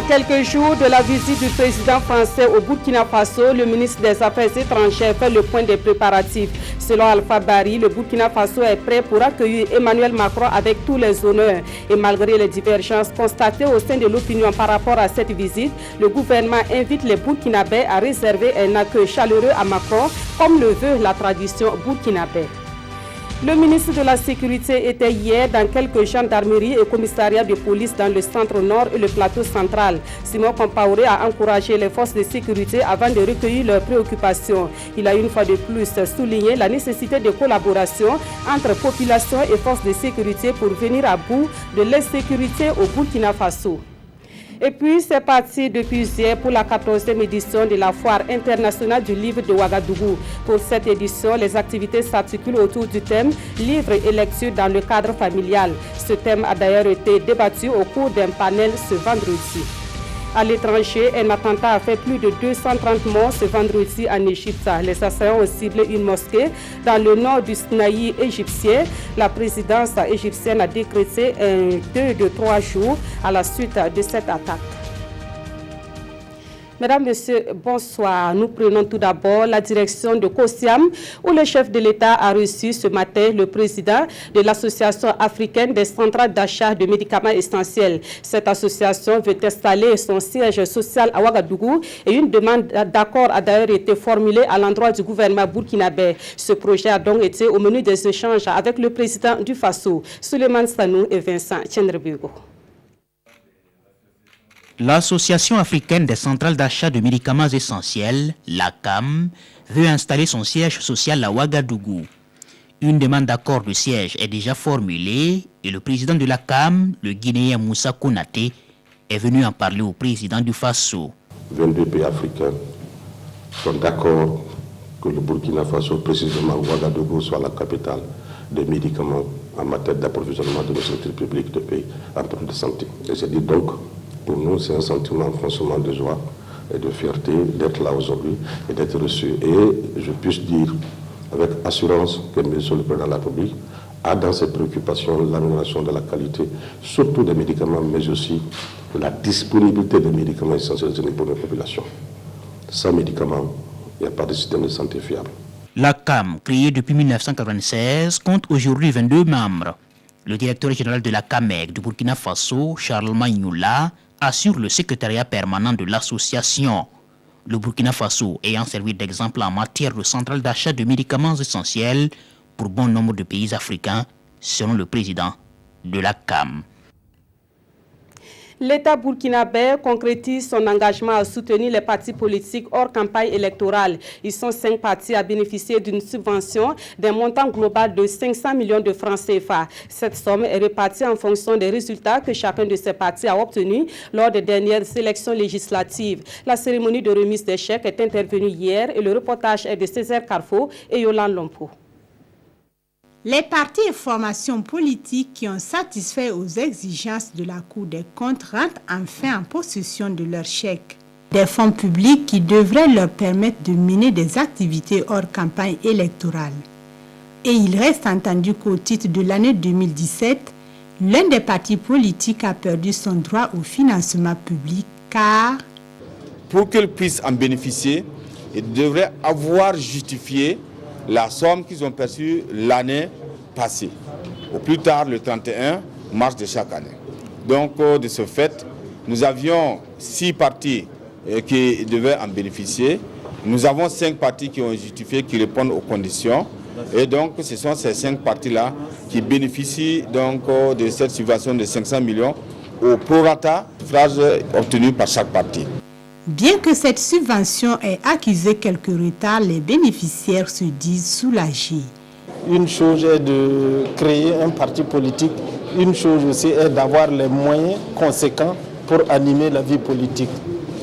quelques jours de la visite du président français au Burkina Faso, le ministre des Affaires étrangères fait le point des préparatifs. Selon Alpha Bari, le Burkina Faso est prêt pour accueillir Emmanuel Macron avec tous les honneurs. Et malgré les divergences constatées au sein de l'opinion par rapport à cette visite, le gouvernement invite les Burkinabés à réserver un accueil chaleureux à Macron, comme le veut la tradition burkinabé. Le ministre de la Sécurité était hier dans quelques gendarmeries et commissariats de police dans le centre-nord et le plateau central. Simon Compaoré a encouragé les forces de sécurité avant de recueillir leurs préoccupations. Il a une fois de plus souligné la nécessité de collaboration entre population et forces de sécurité pour venir à bout de l'insécurité au Burkina Faso. Et puis, c'est parti depuis hier pour la 14e édition de la Foire internationale du livre de Ouagadougou. Pour cette édition, les activités s'articulent autour du thème « Livres et lecture dans le cadre familial ». Ce thème a d'ailleurs été débattu au cours d'un panel ce vendredi. À l'étranger, un attentat a fait plus de 230 morts ce vendredi en Égypte. Les assaillants ont ciblé une mosquée dans le nord du Sinaï égyptien. La présidence égyptienne a décrété un deuil de 3 jours à la suite de cette attaque. Mesdames, Messieurs, bonsoir. Nous prenons tout d'abord la direction de Kosiam, où le chef de l'État a reçu ce matin le président de l'Association africaine des centrales d'achat de médicaments essentiels. Cette association veut installer son siège social à Ouagadougou et une demande d'accord a d'ailleurs été formulée à l'endroit du gouvernement burkinabé. Ce projet a donc été au menu des échanges avec le président du FASO, Souleymane Sanou et Vincent Tchendrebugo. L'Association africaine des centrales d'achat de médicaments essentiels, l'ACAM, veut installer son siège social à Ouagadougou. Une demande d'accord de siège est déjà formulée et le président de l'ACAM, le Guinéen Moussa Konaté, est venu en parler au président du FASO. 22 pays africains sont d'accord que le Burkina Faso, précisément Ouagadougou, soit la capitale des médicaments en matière d'approvisionnement de nos structures publiques de pays en termes de santé. Et c'est dit donc, pour nous, c'est un sentiment franchement de joie et de fierté d'être là aujourd'hui et d'être reçu. Et je puisse dire avec assurance que M. le Président de la République a dans ses préoccupations l'amélioration de la qualité, surtout des médicaments, mais aussi de la disponibilité des médicaments essentiels pour nos populations. Sans médicaments, il n'y a pas de système de santé fiable. La CAM, créée depuis 1996, compte aujourd'hui 22 membres. Le directeur général de la CAMEC du Burkina Faso, Charles Magnoula, assure le secrétariat permanent de l'association. Le Burkina Faso ayant servi d'exemple en matière de centrale d'achat de médicaments essentiels pour bon nombre de pays africains, selon le président de la CAM. L'État burkinabé concrétise son engagement à soutenir les partis politiques hors campagne électorale. Ils sont 5 partis à bénéficier d'une subvention d'un montant global de 500 millions de francs CFA. Cette somme est répartie en fonction des résultats que chacun de ces partis a obtenus lors des dernières élections législatives. La cérémonie de remise des chèques est intervenue hier et le reportage est de Césaire Carrefour et Yolande Lompo. Les partis et formations politiques qui ont satisfait aux exigences de la Cour des comptes rentrent enfin en possession de leurs chèques. Des fonds publics qui devraient leur permettre de mener des activités hors campagne électorale. Et il reste entendu qu'au titre de l'année 2017, l'un des partis politiques a perdu son droit au financement public car... Pour qu'ils puissent en bénéficier, ils devraient avoir justifié la somme qu'ils ont perçue l'année passée, au plus tard le 31 mars de chaque année. Donc de ce fait, nous avions 6 partis qui devaient en bénéficier. Nous avons 5 partis qui ont justifié, qui répondent aux conditions. Et donc ce sont ces 5 partis-là qui bénéficient donc de cette subvention de 500 millions au prorata suffrage obtenu par chaque parti. Bien que cette subvention ait accusé quelques retards, les bénéficiaires se disent soulagés. Une chose est de créer un parti politique, une chose aussi est d'avoir les moyens conséquents pour animer la vie politique.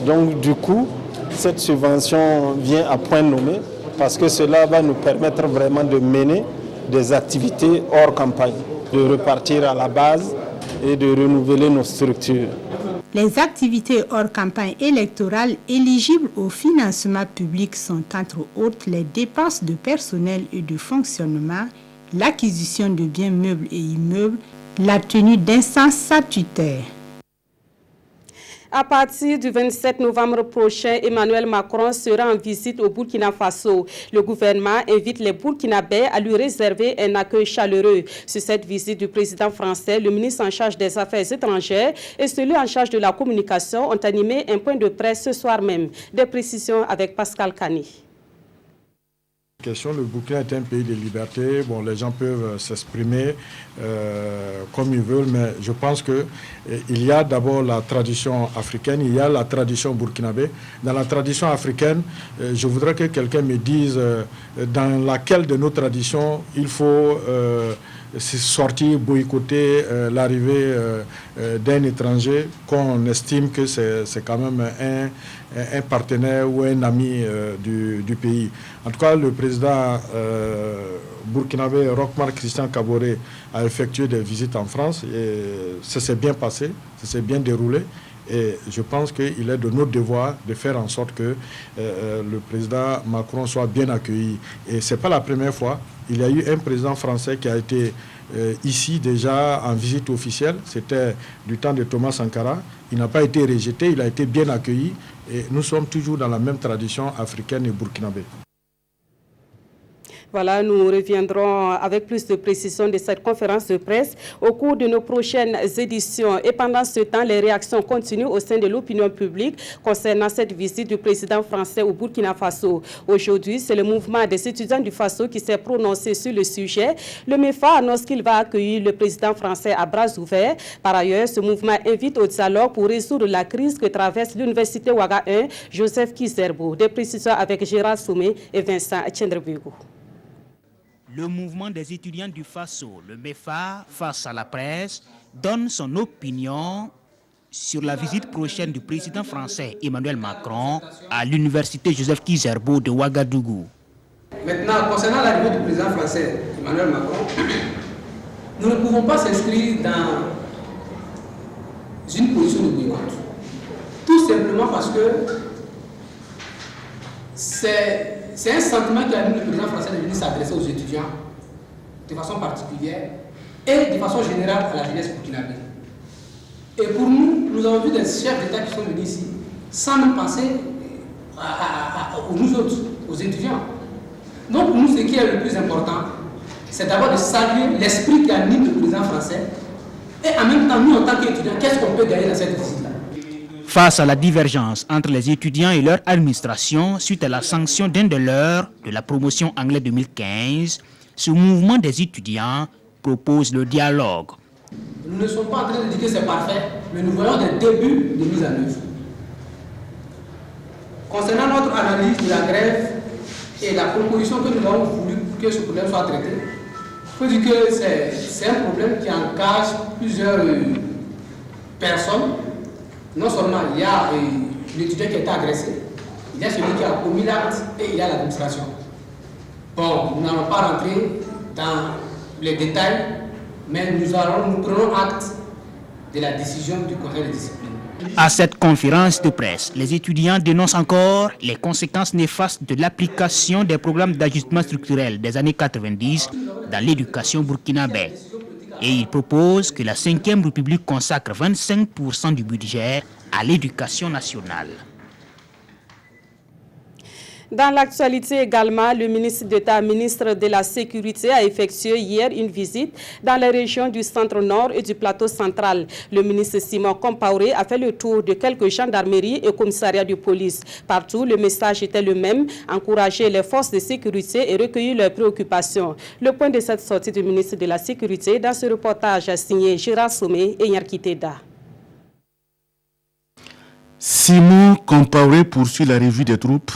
Donc du coup, cette subvention vient à point nommé parce que cela va nous permettre vraiment de mener des activités hors campagne, de repartir à la base et de renouveler nos structures. Les activités hors campagne électorale éligibles au financement public sont entre autres les dépenses de personnel et de fonctionnement, l'acquisition de biens meubles et immeubles, la tenue d'instances statutaires. À partir du 27 novembre prochain, Emmanuel Macron sera en visite au Burkina Faso. Le gouvernement invite les Burkinabés à lui réserver un accueil chaleureux. Sur cette visite du président français, le ministre en charge des Affaires étrangères et celui en charge de la communication ont animé un point de presse ce soir même. Des précisions avec Pascal Kani. Le Burkina est un pays de liberté. Bon, les gens peuvent s'exprimer comme ils veulent, mais je pense qu'il y a d'abord la tradition africaine, il y a la tradition burkinabé. Dans la tradition africaine, je voudrais que quelqu'un me dise dans laquelle de nos traditions il faut sortir, boycotter l'arrivée d'un étranger qu'on estime que c'est quand même un partenaire ou un ami du pays. En tout cas, le président burkinabé Roch-Marc Christian Kaboré a effectué des visites en France et ça s'est bien passé, ça s'est bien déroulé. Et je pense qu'il est de notre devoir de faire en sorte que le président Macron soit bien accueilli. Et ce n'est pas la première fois. Il y a eu un président français qui a été ici déjà en visite officielle. C'était du temps de Thomas Sankara. Il n'a pas été rejeté, il a été bien accueilli. Et nous sommes toujours dans la même tradition africaine et burkinabé. Voilà, nous reviendrons avec plus de précision de cette conférence de presse au cours de nos prochaines éditions. Et pendant ce temps, les réactions continuent au sein de l'opinion publique concernant cette visite du président français au Burkina Faso. Aujourd'hui, c'est le mouvement des étudiants du Faso qui s'est prononcé sur le sujet. Le MEFA annonce qu'il va accueillir le président français à bras ouverts. Par ailleurs, ce mouvement invite au dialogue pour résoudre la crise que traverse l'université Ouaga 1, Joseph Kizerbo. Des précisions avec Gérard Soumé et Vincent Tchendrebego. Le mouvement des étudiants du Faso, le MEFA, face à la presse, donne son opinion sur la visite prochaine du président français Emmanuel Macron à l'université Joseph Kizerbo de Ouagadougou. Maintenant, concernant l'arrivée du président français Emmanuel Macron, nous ne pouvons pas s'inscrire dans une position de boycott. Tout simplement parce que c'est un sentiment qui a mis le président français de venir s'adresser aux étudiants de façon particulière et de façon générale à la jeunesse burkinabé. Et pour nous, nous avons vu des chefs d'État qui sont venus ici sans même penser nous autres, aux étudiants. Donc pour nous, ce qui est le plus important, c'est d'abord de saluer l'esprit qui anime le président français et en même temps, nous en tant qu'étudiants, qu'est-ce qu'on peut gagner dans cette visite-là? Face à la divergence entre les étudiants et leur administration suite à la sanction d'un de leurs de la promotion anglaise 2015, ce mouvement des étudiants propose le dialogue. Nous ne sommes pas en train de dire que c'est parfait, mais nous voyons des débuts de mise en œuvre. Concernant notre analyse de la grève et la proposition que nous avons voulu que ce problème soit traité, il faut dire que c'est un problème qui engage plusieurs personnes. Non seulement il y a l'étudiant qui a été agressé, il y a celui qui a commis l'acte et il y a l'administration. Bon, nous n'allons pas rentrer dans les détails, mais nous prenons acte de la décision du Conseil de discipline. À cette conférence de presse, les étudiants dénoncent encore les conséquences néfastes de l'application des programmes d'ajustement structurel des années 90 dans l'éducation burkinabé. Et il propose que la 5e République consacre 25% du budget à l'éducation nationale. Dans l'actualité également, le ministre d'État, ministre de la Sécurité, a effectué hier une visite dans les régions du centre-nord et du plateau central. Le ministre Simon Compaoré a fait le tour de quelques gendarmeries et commissariats de police. Partout, le message était le même, encourager les forces de sécurité et recueillir leurs préoccupations. Le point de cette sortie du ministre de la Sécurité dans ce reportage signé Gérard Soumé et Nyarki Teda. Simon Compaoré poursuit la revue des troupes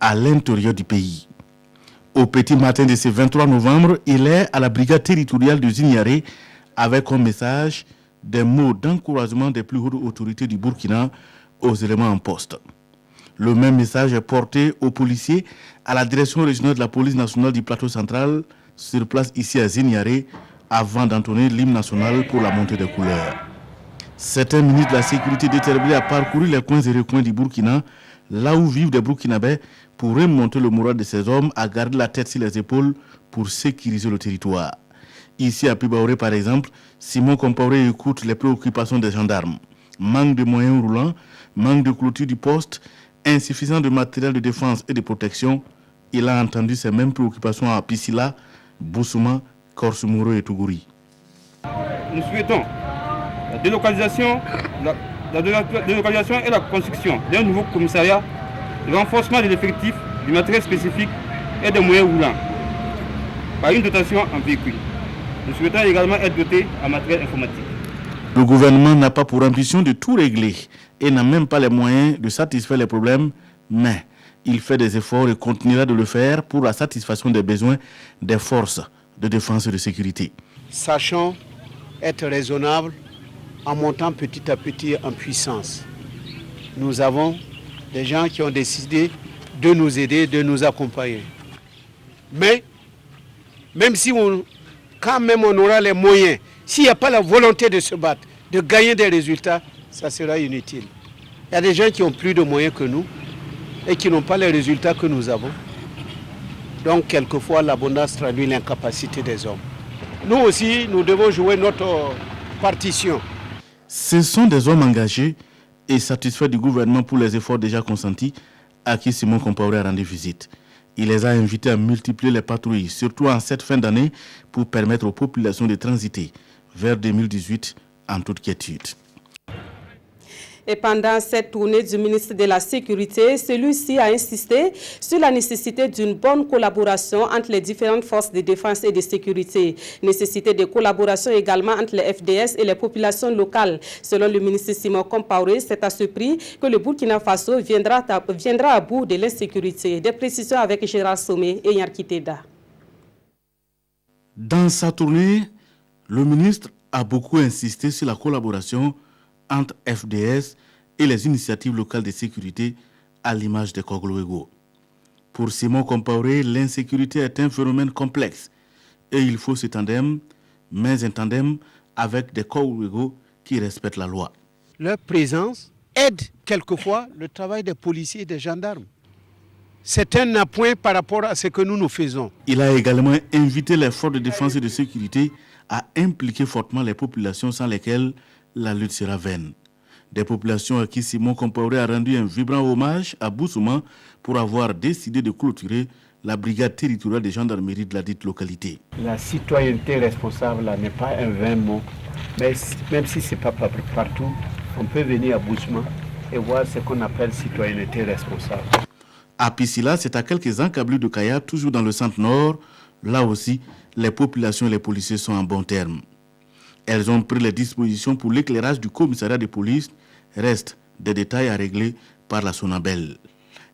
à l'intérieur du pays. Au petit matin de ce 23 novembre, il est à la brigade territoriale de Zignaré avec comme message des mots d'encouragement des plus hautes autorités du Burkina aux éléments en poste. Le même message est porté aux policiers à la direction régionale de la police nationale du plateau central sur place ici à Zignaré avant d'entonner l'hymne national pour la montée des couleurs. Certains ministres de la sécurité déterminés à parcourir les coins et recoins du Burkina, là où vivent des Burkinabés, pour remonter le moral de ces hommes à garder la tête sur les épaules pour sécuriser le territoire. Ici à Pibaoré par exemple, Simon Compaoré écoute les préoccupations des gendarmes. manque de moyens roulants, manque de clôture du poste, insuffisance de matériel de défense et de protection. Il a entendu ces mêmes préoccupations à Pisila, Boussouma, Korsumouro et Tougouri. Nous souhaitons la délocalisation et la construction d'un nouveau commissariat, le renforcement de l'effectif, du matériel spécifique et des moyens roulants par une dotation en véhicules. Nous souhaitons également être dotés en matériel informatique. Le gouvernement n'a pas pour ambition de tout régler et n'a même pas les moyens de satisfaire les problèmes, mais il fait des efforts et continuera de le faire pour la satisfaction des besoins des forces de défense et de sécurité. Sachons être raisonnables en montant petit à petit en puissance. Nous avons des gens qui ont décidé de nous aider, de nous accompagner. Mais, même si quand même on aura les moyens, s'il n'y a pas la volonté de se battre, de gagner des résultats, ça sera inutile. Il y a des gens qui ont plus de moyens que nous et qui n'ont pas les résultats que nous avons. Donc, quelquefois, l'abondance traduit l'incapacité des hommes. Nous aussi, nous devons jouer notre partition. Ce sont des hommes engagés et satisfaits du gouvernement pour les efforts déjà consentis à qui Simon Compaoré a rendu visite. Il les a invités à multiplier les patrouilles, surtout en cette fin d'année, pour permettre aux populations de transiter vers 2018 en toute quiétude. Et pendant cette tournée du ministre de la Sécurité, celui-ci a insisté sur la nécessité d'une bonne collaboration entre les différentes forces de défense et de sécurité. Nécessité de collaboration également entre les FDS et les populations locales. Selon le ministre Simon Compaoré, c'est à ce prix que le Burkina Faso viendra à bout de l'insécurité. Des précisions avec Gérard Somé et Yarki Teda. Dans sa tournée, le ministre a beaucoup insisté sur la collaboration entre FDS et les initiatives locales de sécurité à l'image des Kogloego. Pour Simon Compaoré, l'insécurité est un phénomène complexe et il faut ce tandem, mais un tandem avec des Kogloego qui respectent la loi. Leur présence aide quelquefois le travail des policiers et des gendarmes. C'est un appoint par rapport à ce que nous faisons. Il a également invité les forces de défense et de sécurité à impliquer fortement les populations sans lesquelles la lutte sera vaine. Des populations à qui Simon Compaoré a rendu un vibrant hommage à Boussouma pour avoir décidé de clôturer la brigade territoriale de gendarmerie de la dite localité. La citoyenneté responsable n'est pas un vain mot, mais même si ce n'est pas partout, on peut venir à Boussouma et voir ce qu'on appelle citoyenneté responsable. À Pisila, c'est à quelques encablures de Kaya, toujours dans le centre-nord. Là aussi, les populations et les policiers sont en bon terme. Elles ont pris les dispositions pour l'éclairage du commissariat de police. Reste des détails à régler par la Sonabel.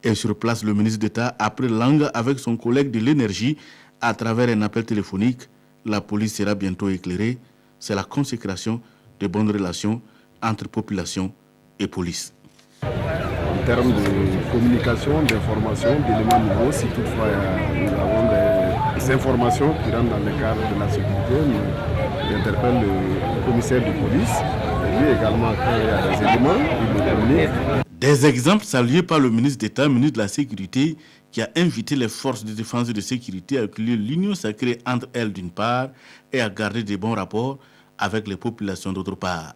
Et sur place, le ministre d'État a pris langue avec son collègue de l'énergie à travers un appel téléphonique. La police sera bientôt éclairée. C'est la consécration de bonnes relations entre population et police. En termes de communication, d'information, d'éléments nouveaux, si toutefois nous avons des informations qui rentrent dans le cadre de la sécurité, j'interpelle le commissaire de police, et lui également quand il y a des éléments, il le communique. Des exemples salués par le ministre d'État, ministre de la Sécurité, qui a invité les forces de défense et de sécurité à accueillir l'union sacrée entre elles d'une part et à garder de bons rapports avec les populations d'autre part.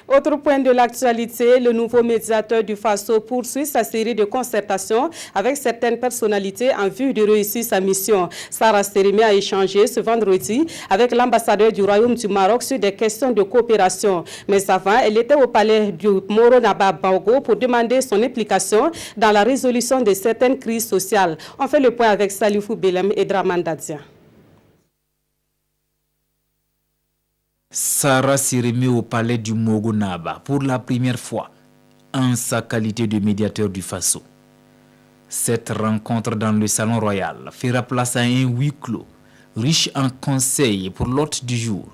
Autre point de l'actualité, le nouveau médiateur du Faso poursuit sa série de concertations avec certaines personnalités en vue de réussir sa mission. Sarah Serimi a échangé ce vendredi avec l'ambassadeur du Royaume du Maroc sur des questions de coopération. Mais avant, elle était au palais du Moronaba Bango pour demander son implication dans la résolution de certaines crises sociales. On fait le point avec Salifou Belem et Draman Dadia. Sarah Serimi au palais du Mogonaba pour la première fois en sa qualité de médiateur du Faso. Cette rencontre dans le salon royal fera place à un huis clos riche en conseils pour l'hôte du jour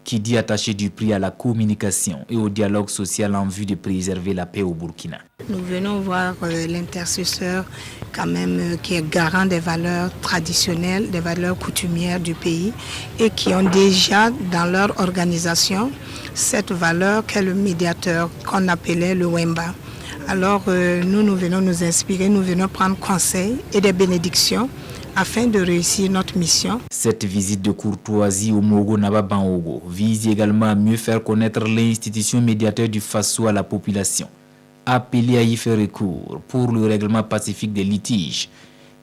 qui dit attacher du prix à la communication et au dialogue social en vue de préserver la paix au Burkina. Nous venons voir l'intercesseur quand même qui est garant des valeurs traditionnelles, des valeurs coutumières du pays et qui ont déjà dans leur organisation cette valeur qu'est le médiateur qu'on appelait le Wemba. Alors nous venons nous inspirer, nous venons prendre conseil et des bénédictions afin de réussir notre mission. Cette visite de courtoisie au Mogo Naba Bangogo vise également à mieux faire connaître l'institution médiateur du Faso à la population, appelée à y faire recours pour le règlement pacifique des litiges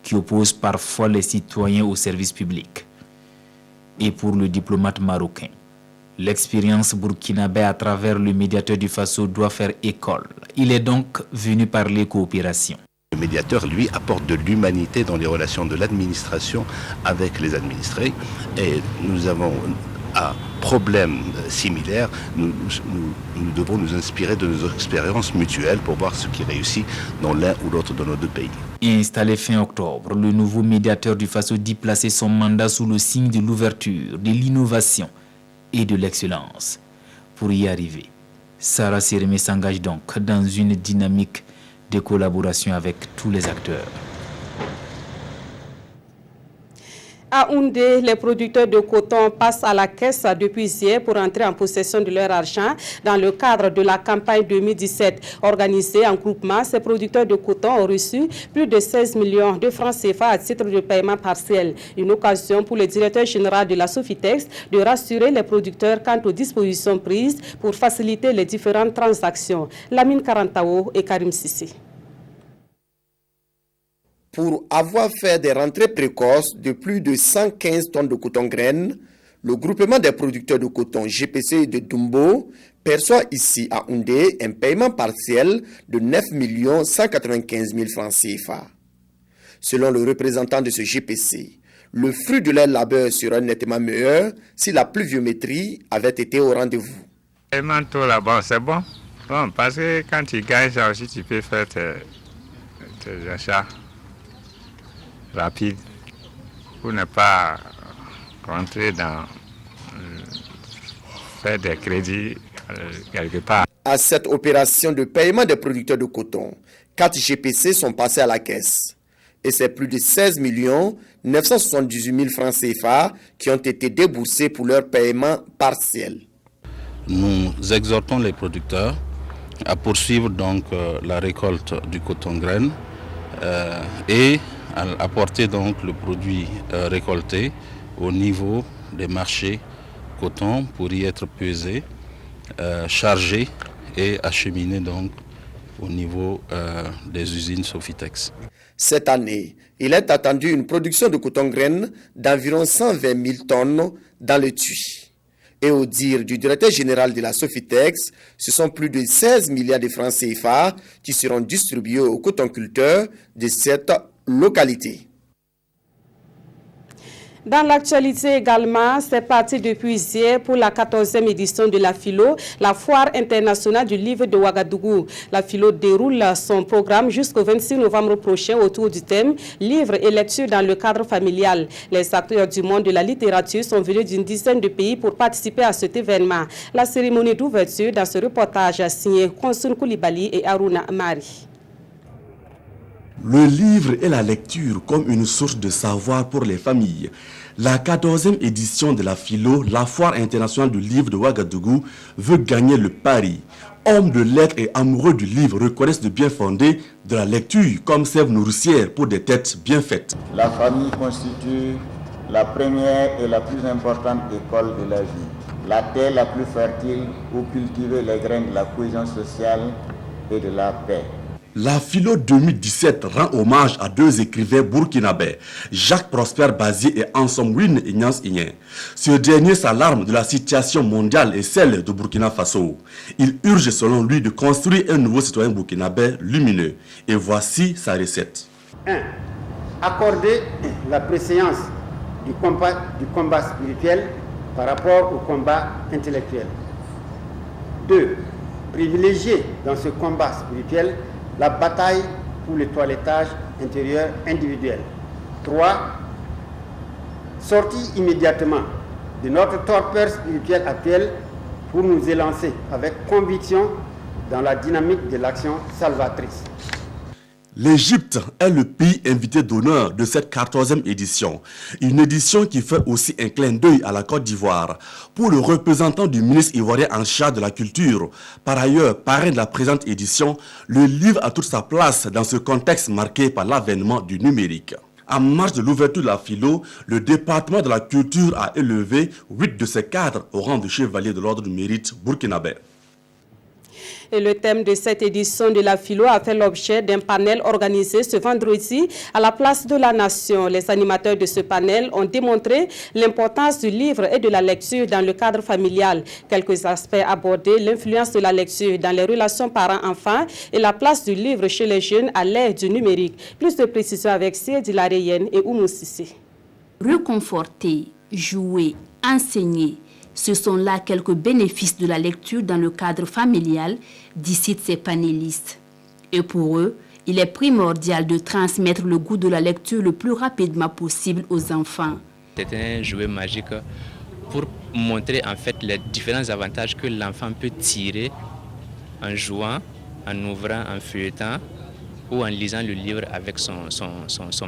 qui opposent parfois les citoyens au service public. Et pour le diplomate marocain, l'expérience burkinabé à travers le médiateur du Faso doit faire école. Il est donc venu parler coopération. Le médiateur, lui, apporte de l'humanité dans les relations de l'administration avec les administrés. Et nous avons un problème similaire. Nous devons nous inspirer de nos expériences mutuelles pour voir ce qui réussit dans l'un ou l'autre de nos deux pays. Installé fin octobre, le nouveau médiateur du Faso dit placer son mandat sous le signe de l'ouverture, de l'innovation et de l'excellence. Pour y arriver, Sarah Sérémé s'engage donc dans une dynamique de collaboration avec tous les acteurs. À Houndé, les producteurs de coton passent à la caisse depuis hier pour entrer en possession de leur argent dans le cadre de la campagne 2017. Organisée en groupement, ces producteurs de coton ont reçu plus de 16 millions de francs CFA à titre de paiement partiel. Une occasion pour le directeur général de la Sofitex de rassurer les producteurs quant aux dispositions prises pour faciliter les différentes transactions. Lamine Karantao et Karim Sissi. Pour avoir fait des rentrées précoces de plus de 115 tonnes de coton-graines, le groupement des producteurs de coton GPC de Dumbo perçoit ici à Houndé un paiement partiel de 9 195 000 francs CFA. Selon le représentant de ce GPC, le fruit de leur labeur serait nettement meilleur si la pluviométrie avait été au rendez-vous. Le paiement tout là-bas, c'est bon. Bon, parce que quand tu gagnes ça aussi, tu peux faire tes achats rapide pour ne pas rentrer dans faire des crédits quelque part. À cette opération de paiement des producteurs de coton, 4 GPC sont passés à la caisse. Et c'est plus de 16 978 000 francs CFA qui ont été déboursés pour leur paiement partiel. Nous exhortons les producteurs à poursuivre donc la récolte du coton-graine et à apporter donc le produit récolté au niveau des marchés coton pour y être pesé, chargé et acheminé donc au niveau des usines Sofitex. Cette année, il est attendu une production de coton-graine d'environ 120 000 tonnes dans le Tuy. Et au dire du directeur général de la Sofitex, ce sont plus de 16 milliards de francs CFA qui seront distribués aux cotonculteurs de cette localité. Dans l'actualité également, c'est parti depuis hier pour la 14e édition de la FILO, la foire internationale du livre de Ouagadougou. La FILO déroule son programme jusqu'au 26 novembre prochain autour du thème « Livres et lectures dans le cadre familial ». Les acteurs du monde de la littérature sont venus d'une dizaine de pays pour participer à cet événement. La cérémonie d'ouverture dans ce reportage signé Konsun Koulibaly et Aruna Mari. Le livre et la lecture comme une source de savoir pour les familles. La 14e édition de la FILO, la foire internationale du livre de Ouagadougou, veut gagner le pari. Hommes de lettres et amoureux du livre reconnaissent le bien fondé de la lecture comme sève nourricière pour des têtes bien faites. La famille constitue la première et la plus importante école de la vie. La terre la plus fertile où cultiver les graines de la cohésion sociale et de la paix. La FILO 2017 rend hommage à deux écrivains burkinabés, Jacques Prosper Bazier et Ansom Win Ignace Ignen. Ce dernier s'alarme de la situation mondiale et celle de Burkina Faso. Il urge selon lui de construire un nouveau citoyen burkinabé lumineux. Et voici sa recette. 1. Accorder la préséance du combat spirituel par rapport au combat intellectuel. 2. Privilégier dans ce combat spirituel la bataille pour le toilettage intérieur individuel. 3. Sortir immédiatement de notre torpeur spirituelle actuelle pour nous élancer avec conviction dans la dynamique de l'action salvatrice. L'Égypte est le pays invité d'honneur de cette 14e édition. Une édition qui fait aussi un clin d'œil à la Côte d'Ivoire. Pour le représentant du ministre ivoirien en charge de la culture, par ailleurs parrain de la présente édition, le livre a toute sa place dans ce contexte marqué par l'avènement du numérique. En marge de l'ouverture de la philo, le département de la culture a élevé 8 de ses cadres au rang de chevalier de l'ordre du mérite burkinabé. Et le thème de cette édition de la philo a fait l'objet d'un panel organisé ce vendredi à la place de la Nation. Les animateurs de ce panel ont démontré l'importance du livre et de la lecture dans le cadre familial. Quelques aspects abordés, l'influence de la lecture dans les relations parents-enfants et la place du livre chez les jeunes à l'ère du numérique. Plus de précisions avec Siedi Lareyenne et Oumou Sissi. Reconforter, jouer, enseigner. Ce sont là quelques bénéfices de la lecture dans le cadre familial, disent ces panélistes. Et pour eux, il est primordial de transmettre le goût de la lecture le plus rapidement possible aux enfants. C'est un jouet magique pour montrer en fait les différents avantages que l'enfant peut tirer en jouant, en ouvrant, en feuilletant ou en lisant le livre avec son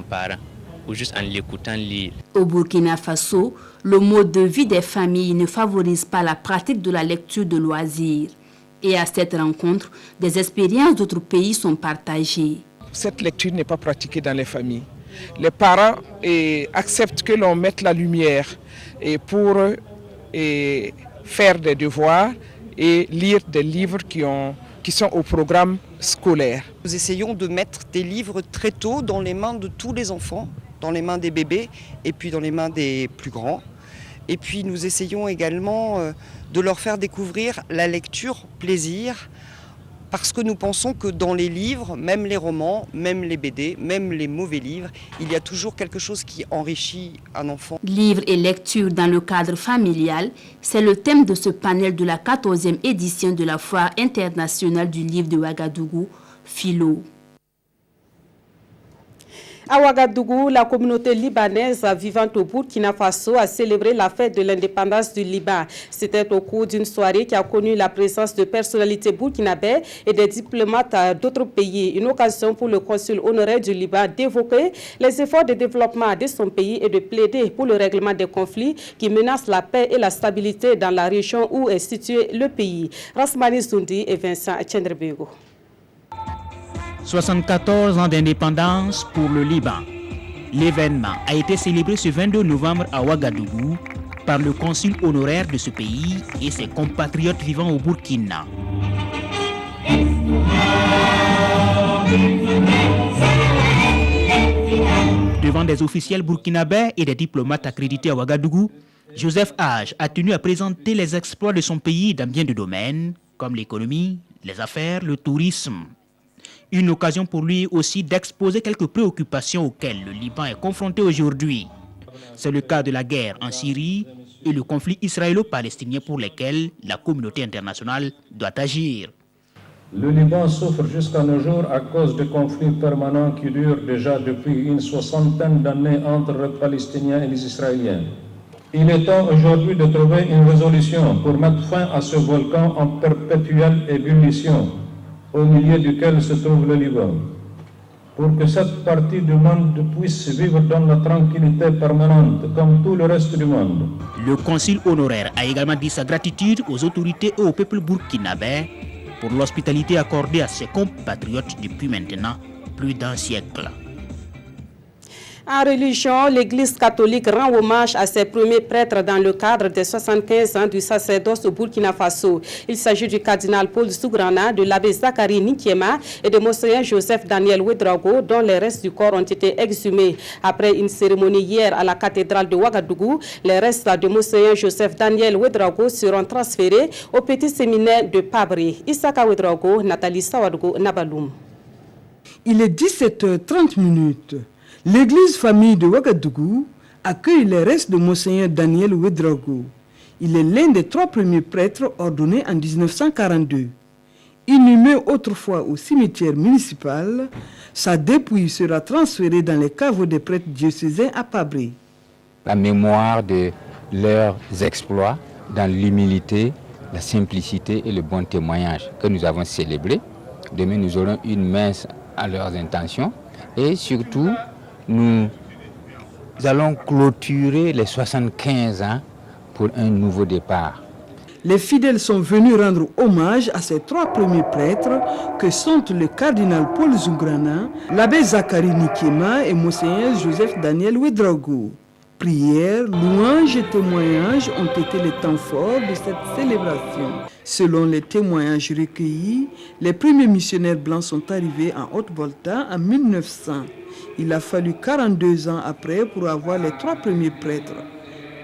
parent, ou juste en l'écoutant lire. Au Burkina Faso, le mode de vie des familles ne favorise pas la pratique de la lecture de loisirs. Et à cette rencontre, des expériences d'autres pays sont partagées. Cette lecture n'est pas pratiquée dans les familles. Les parents acceptent que l'on mette la lumière pour faire des devoirs et lire des livres qui sont au programme scolaire. Nous essayons de mettre des livres très tôt dans les mains de tous les enfants, dans les mains des bébés et puis dans les mains des plus grands. Et puis nous essayons également de leur faire découvrir la lecture plaisir, parce que nous pensons que dans les livres, même les romans, même les BD, même les mauvais livres, il y a toujours quelque chose qui enrichit un enfant. Livres et lecture dans le cadre familial, c'est le thème de ce panel de la 14e édition de la Foire internationale du livre de Ouagadougou, Philo. À Ouagadougou, la communauté libanaise vivant au Burkina Faso a célébré la fête de l'indépendance du Liban. C'était au cours d'une soirée qui a connu la présence de personnalités burkinabais et des diplomates d'autres pays. Une occasion pour le consul honoraire du Liban d'évoquer les efforts de développement de son pays et de plaider pour le règlement des conflits qui menacent la paix et la stabilité dans la région où est situé le pays. Rasmani Zoundi et Vincent Tchendrebego. 74 ans d'indépendance pour le Liban. L'événement a été célébré ce 22 novembre à Ouagadougou par le consul honoraire de ce pays et ses compatriotes vivant au Burkina. Devant des officiels burkinabais et des diplomates accrédités à Ouagadougou, Joseph Hage a tenu à présenter les exploits de son pays dans bien de domaines, comme l'économie, les affaires, le tourisme. Une occasion pour lui aussi d'exposer quelques préoccupations auxquelles le Liban est confronté aujourd'hui. C'est le cas de la guerre en Syrie et le conflit israélo-palestinien pour lesquels la communauté internationale doit agir. Le Liban souffre jusqu'à nos jours à cause de conflits permanents qui durent déjà depuis une soixantaine d'années entre les Palestiniens et les Israéliens. Il est temps aujourd'hui de trouver une résolution pour mettre fin à ce volcan en perpétuelle ébullition, au milieu duquel se trouve le Liban, pour que cette partie du monde puisse vivre dans la tranquillité permanente, comme tout le reste du monde. Le consul honoraire a également dit sa gratitude aux autorités et au peuple burkinabé pour l'hospitalité accordée à ses compatriotes depuis maintenant plus d'un siècle. En religion, l'Église catholique rend hommage à ses premiers prêtres dans le cadre des 75 ans du sacerdoce au Burkina Faso. Il s'agit du cardinal Paul Sougrana, de l'abbé Zachary Nikiema et de Monseigneur Joseph Daniel Ouedraogo, dont les restes du corps ont été exhumés. Après une cérémonie hier à la cathédrale de Ouagadougou, les restes de Monseigneur Joseph Daniel Ouedraogo seront transférés au petit séminaire de Pabri. Isaka Ouedraogo, Nathalie Sawadougo, Nabaloum. Il est 17h30. L'église famille de Ouagadougou accueille les restes de Monseigneur Daniel Ouedraogo. Il est l'un des 3 premiers prêtres ordonnés en 1942. Inhumé autrefois au cimetière municipal, sa dépouille sera transférée dans les caveaux des prêtres diocésains à Pabri. La mémoire de leurs exploits dans l'humilité, la simplicité et le bon témoignage que nous avons célébré. Demain, nous aurons une messe à leurs intentions et surtout, nous allons clôturer les 75 ans pour un nouveau départ. Les fidèles sont venus rendre hommage à ces 3 premiers prêtres que sont le cardinal Paul Zungrana, l'abbé Zacharie Nikema et Monseigneur Joseph Daniel Ouedraogo. Prières, louanges et témoignages ont été les temps forts de cette célébration. Selon les témoignages recueillis, les premiers missionnaires blancs sont arrivés en Haute-Volta en 1900. Il a fallu 42 ans après pour avoir les 3 premiers prêtres.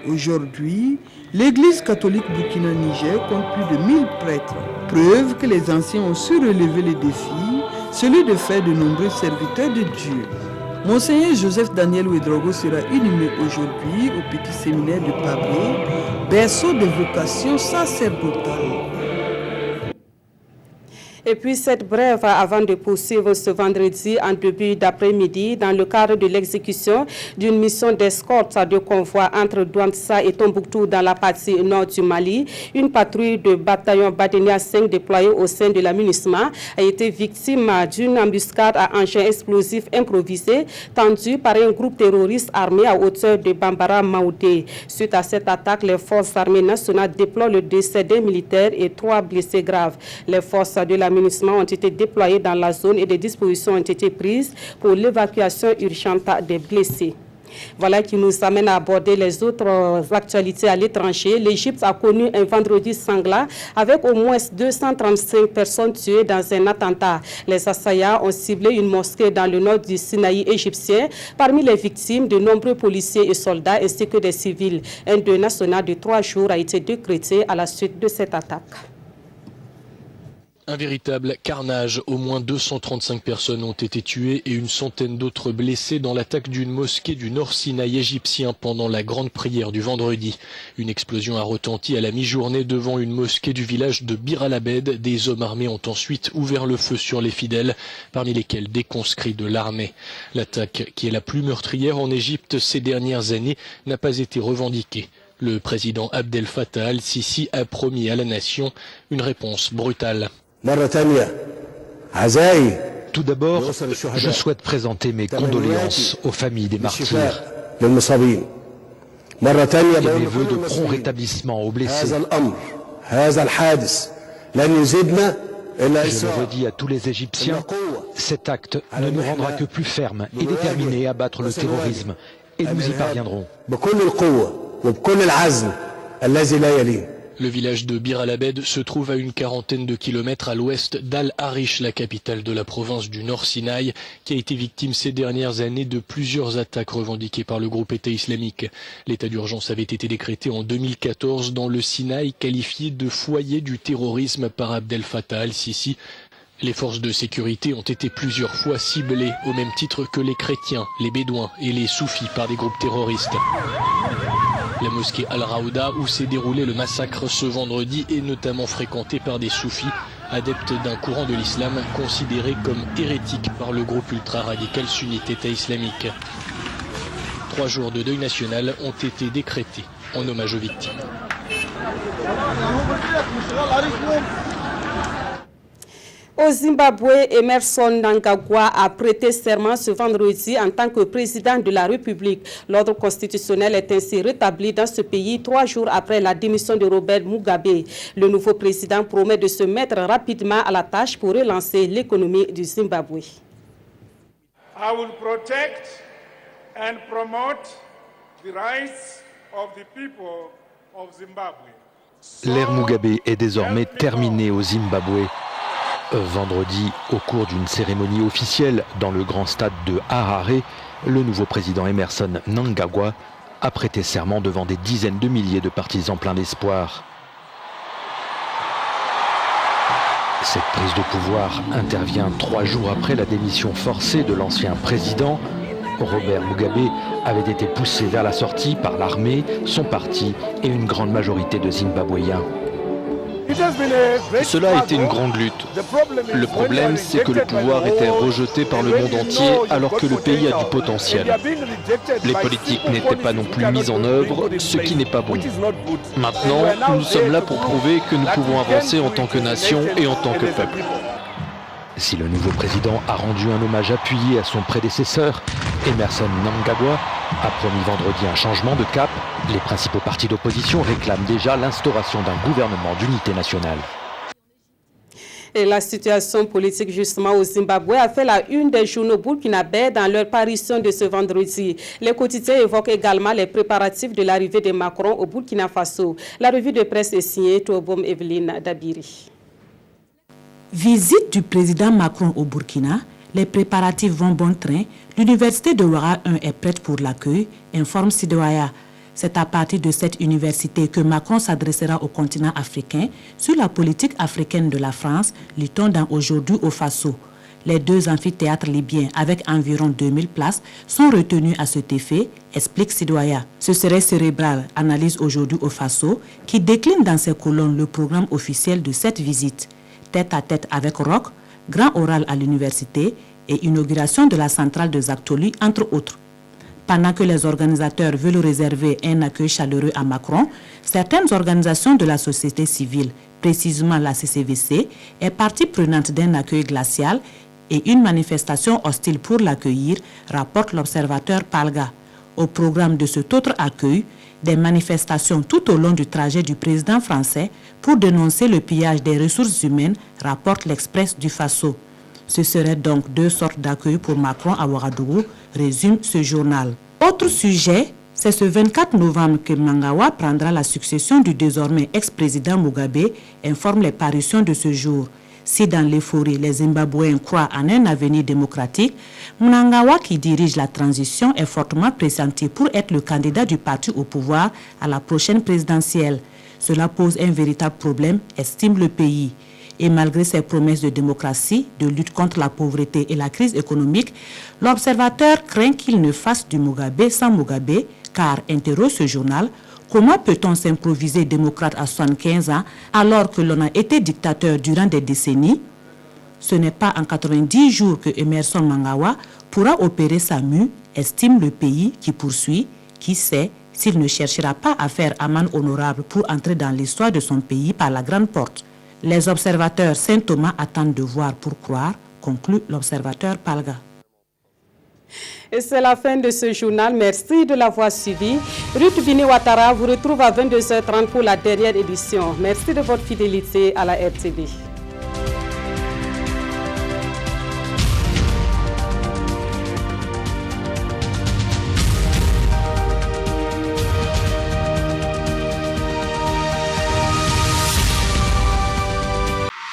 Aujourd'hui, l'Église catholique Burkina-Niger compte plus de 1000 prêtres. Preuve que les anciens ont su relever les défis, celui de faire de nombreux serviteurs de Dieu. Monseigneur Joseph Daniel Ouedraogo sera inhumé aujourd'hui au petit séminaire de Pabré, berceau de vocation sacerdotale. Et puis cette brève avant de poursuivre ce vendredi en début d'après-midi dans le cadre de l'exécution d'une mission d'escorte de convoi entre Douantza et Tombouctou dans la partie nord du Mali. Une patrouille de bataillon Badenia 5 déployée au sein de la MINUSMA a été victime d'une embuscade à engins explosifs improvisés tendue par un groupe terroriste armé à hauteur de Bambara Maoudé. Suite à cette attaque, les forces armées nationales déplorent le décès d'un militaire et 3 blessés graves. Les forces de la MINUSMA ont été déployés dans la zone et des dispositions ont été prises pour l'évacuation urgente des blessés. Voilà qui nous amène à aborder les autres actualités à l'étranger. L'Égypte a connu un vendredi sanglant avec au moins 235 personnes tuées dans un attentat. Les assaillants ont ciblé une mosquée dans le nord du Sinaï égyptien. Parmi les victimes, de nombreux policiers et soldats ainsi que des civils. Un deuil national de 3 jours a été décrété à la suite de cette attaque. Un véritable carnage. Au moins 235 personnes ont été tuées et une centaine d'autres blessées dans l'attaque d'une mosquée du Nord Sinaï égyptien pendant la grande prière du vendredi. Une explosion a retenti à la mi-journée devant une mosquée du village de Bir al-Abed. Des hommes armés ont ensuite ouvert le feu sur les fidèles, parmi lesquels des conscrits de l'armée. L'attaque, qui est la plus meurtrière en Égypte ces dernières années, n'a pas été revendiquée. Le président Abdel Fattah al-Sisi a promis à la nation une réponse brutale. Tout d'abord, je souhaite présenter mes condoléances aux familles des martyrs et mes vœux de prompt rétablissement aux blessés. Je le redis à tous les Égyptiens, cet acte ne nous rendra que plus fermes et déterminés à battre le terrorisme, et nous y parviendrons. Le village de Bir al-Abed se trouve à une quarantaine de kilomètres à l'ouest d'Al-Arish, la capitale de la province du Nord Sinaï, qui a été victime ces dernières années de plusieurs attaques revendiquées par le groupe État islamique. L'état d'urgence avait été décrété en 2014 dans le Sinaï, qualifié de foyer du terrorisme par Abdel Fattah al-Sisi. Les forces de sécurité ont été plusieurs fois ciblées, au même titre que les chrétiens, les bédouins et les soufis par des groupes terroristes. La mosquée Al-Raouda, où s'est déroulé le massacre ce vendredi, est notamment fréquentée par des soufis, adeptes d'un courant de l'islam considéré comme hérétique par le groupe ultra-radical sunnite État islamique. 3 jours de deuil national ont été décrétés en hommage aux victimes. Au Zimbabwe, Emerson Mnangagwa a prêté serment ce vendredi en tant que président de la République. L'ordre constitutionnel est ainsi rétabli dans ce pays 3 jours après la démission de Robert Mugabe. Le nouveau président promet de se mettre rapidement à la tâche pour relancer l'économie du Zimbabwe. I will protect and promote the rights of the people of Zimbabwe. L'ère Mugabe est désormais terminée au Zimbabwe. Vendredi, au cours d'une cérémonie officielle dans le grand stade de Harare, le nouveau président Emerson Mnangagwa a prêté serment devant des dizaines de milliers de partisans pleins d'espoir. Cette prise de pouvoir intervient 3 jours après la démission forcée de l'ancien président. Robert Mugabe avait été poussé vers la sortie par l'armée, son parti et une grande majorité de Zimbabwéens. Cela a été une grande lutte. Le problème, c'est que le pouvoir était rejeté par le monde entier alors que le pays a du potentiel. Les politiques n'étaient pas non plus mises en œuvre, ce qui n'est pas bon. Maintenant, nous sommes là pour prouver que nous pouvons avancer en tant que nation et en tant que peuple. Si le nouveau président a rendu un hommage appuyé à son prédécesseur, Emmerson Mnangagwa a promis vendredi un changement de cap. Les principaux partis d'opposition réclament déjà l'instauration d'un gouvernement d'unité nationale. Et la situation politique justement au Zimbabwe a fait la une des journaux burkinabés dans leur parution de ce vendredi. Les quotidiens évoquent également les préparatifs de l'arrivée de Macron au Burkina Faso. La revue de presse est signée Tobom Evelyne Dabiri. Visite du président Macron au Burkina, les préparatifs vont bon train. L'université de Ouara 1 est prête pour l'accueil, informe Sidouaya. C'est à partir de cette université que Macron s'adressera au continent africain sur la politique africaine de la France, lit-on dans Aujourd'hui au Faso. Les 2 amphithéâtres libyens avec environ 2000 places sont retenus à cet effet, explique Sidouaya. Ce serait cérébral, analyse Aujourd'hui au Faso, qui décline dans ses colonnes le programme officiel de cette visite. Tête à tête avec Roch, grand oral à l'université et inauguration de la centrale de Zactoli, entre autres. Pendant que les organisateurs veulent réserver un accueil chaleureux à Macron, certaines organisations de la société civile, précisément la CCVC, est partie prenante d'un accueil glacial et une manifestation hostile pour l'accueillir, rapporte l'observateur Palga. Au programme de cet autre accueil, des manifestations tout au long du trajet du président français pour dénoncer le pillage des ressources humaines, rapporte l'Express du Faso. Ce serait donc 2 sortes d'accueil pour Macron à Ouagadougou, résume ce journal. Autre sujet, c'est ce 24 novembre que Mnangagwa prendra la succession du désormais ex-président Mugabe, informe les parutions de ce jour. Si dans l'euphorie, les Zimbabwéens croient en un avenir démocratique, Mnangagwa, qui dirige la transition, est fortement pressenti pour être le candidat du parti au pouvoir à la prochaine présidentielle. Cela pose un véritable problème, estime le pays. Et malgré ses promesses de démocratie, de lutte contre la pauvreté et la crise économique, l'observateur craint qu'il ne fasse du Mugabe sans Mugabe, car, interroge ce journal, comment peut-on s'improviser démocrate à 75 ans alors que l'on a été dictateur durant des décennies? Ce n'est pas en 90 jours que Emmerson Mnangagwa pourra opérer sa mue, estime le pays qui poursuit, qui sait s'il ne cherchera pas à faire amende honorable pour entrer dans l'histoire de son pays par la grande porte. Les observateurs Saint-Thomas attendent de voir pour croire, conclut l'observateur Palga. Et c'est la fin de ce journal. Merci de l'avoir suivi. Ruth Bini Ouattara vous retrouve à 22h30 pour la dernière édition. Merci de votre fidélité à la RTV.